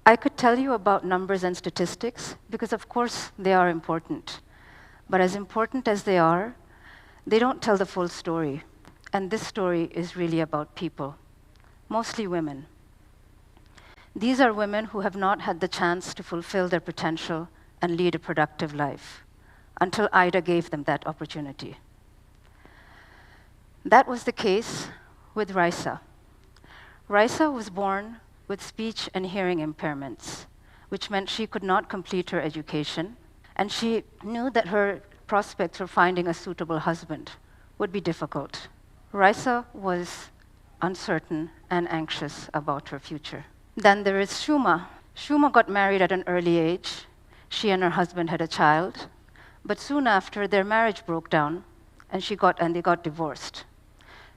I could tell you about numbers and statistics because, of course, they are important. But as important as they don't tell the full story. And this story is really about people, mostly women. These are women who have not had the chance to fulfill their potential and lead a productive life until Ida gave them that opportunity. That was the case with Raisa. Raisa was born with speech and hearing impairments, which meant she could not complete her education, and she knew that her prospects for finding a suitable husband would be difficult. Raisa was uncertain and anxious about her future. Then there is Shuma. Shuma got married at an early age. She and her husband had a child, but soon after, their marriage broke down, and they got divorced.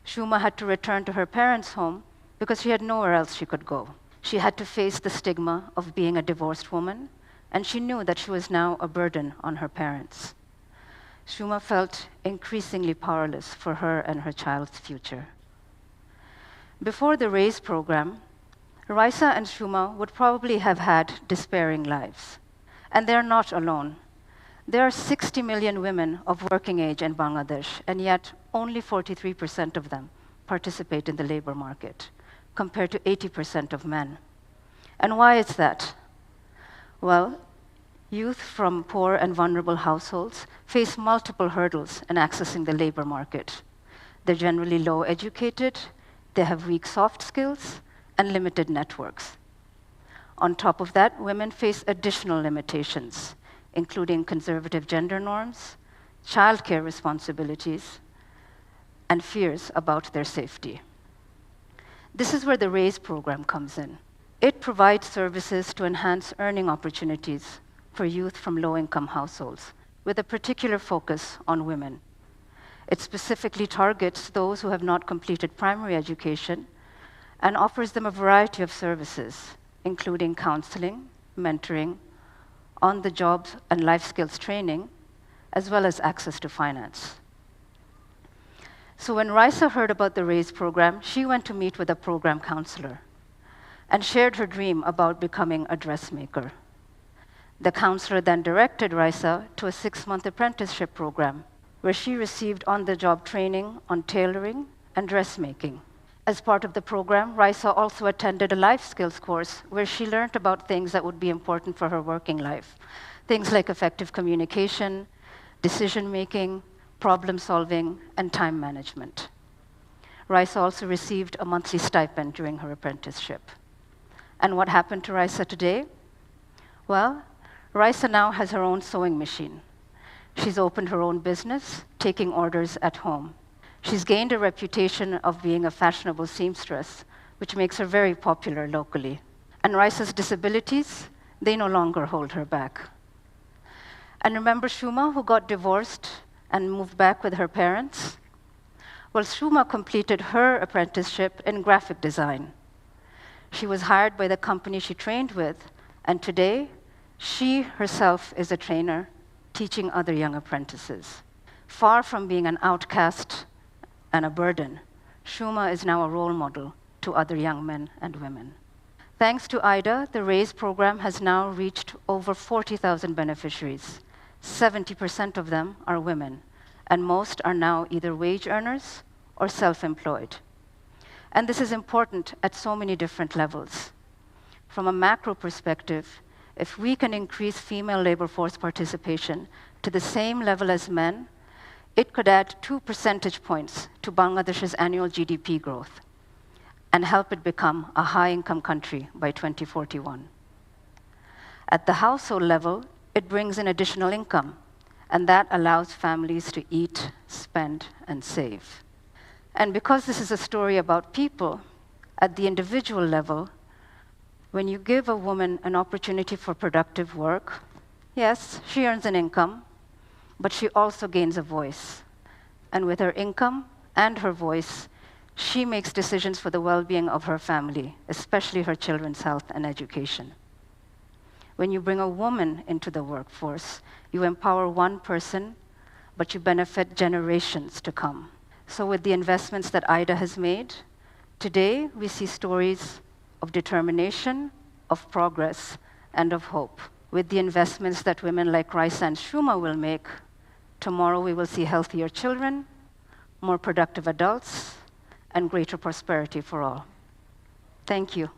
Shuma had to return to her parents' home because she had nowhere else she could go. She had to face the stigma of being a divorced woman, and she knew that she was now a burden on her parents. Shuma felt increasingly powerless for her and her child's future. Before the RAISE program, Raisa and Shuma would probably have had despairing lives. And they're not alone. There are 60 million women of working age in Bangladesh, and yet only 43% of them participate in the labor market, compared to 80% of men. And why is that? Well, youth from poor and vulnerable households face multiple hurdles in accessing the labor market. They're generally low educated, they have weak soft skills, and limited networks. On top of that, women face additional limitations, including conservative gender norms, childcare responsibilities, and fears about their safety. This is where the RAISE program comes in. It provides services to enhance earning opportunities for youth from low-income households, with a particular focus on women. It specifically targets those who have not completed primary education and offers them a variety of services, including counseling, mentoring, on-the-job and life skills training, as well as access to finance. So when Raisa heard about the RAISE program, she went to meet with a program counselor and shared her dream about becoming a dressmaker. The counselor then directed Raisa to a 6-month apprenticeship program where she received on-the-job training on tailoring and dressmaking. As part of the program, Raisa also attended a life skills course where she learned about things that would be important for her working life. Things like effective communication, decision-making, problem-solving, and time management. Raisa also received a monthly stipend during her apprenticeship. And what happened to Raisa today? Well, Raisa now has her own sewing machine. She's opened her own business, taking orders at home. She's gained a reputation of being a fashionable seamstress, which makes her very popular locally. And Raisa's disabilities, they no longer hold her back. And remember Shuma, who got divorced and moved back with her parents? Well, Shuma completed her apprenticeship in graphic design. She was hired by the company she trained with, and today, she herself is a trainer, teaching other young apprentices. Far from being an outcast and a burden, Shuma is now a role model to other young men and women. Thanks to IDA, the RAISE program has now reached over 40,000 beneficiaries. 70% of them are women, and most are now either wage earners or self-employed. And this is important at so many different levels. From a macro perspective, if we can increase female labor force participation to the same level as men, it could add 2 percentage points to Bangladesh's annual GDP growth and help it become a high-income country by 2041. At the household level, it brings in additional income, and that allows families to eat, spend, and save. And because this is a story about people, at the individual level, when you give a woman an opportunity for productive work, yes, she earns an income, but she also gains a voice. And with her income and her voice, she makes decisions for the well-being of her family, especially her children's health and education. When you bring a woman into the workforce, you empower one person, but you benefit generations to come. So with the investments that IDA has made, today we see stories of determination, of progress and of hope. With the investments that women like Raisa and Shuma will make, tomorrow we will see healthier children, more productive adults, and greater prosperity for all. Thank you.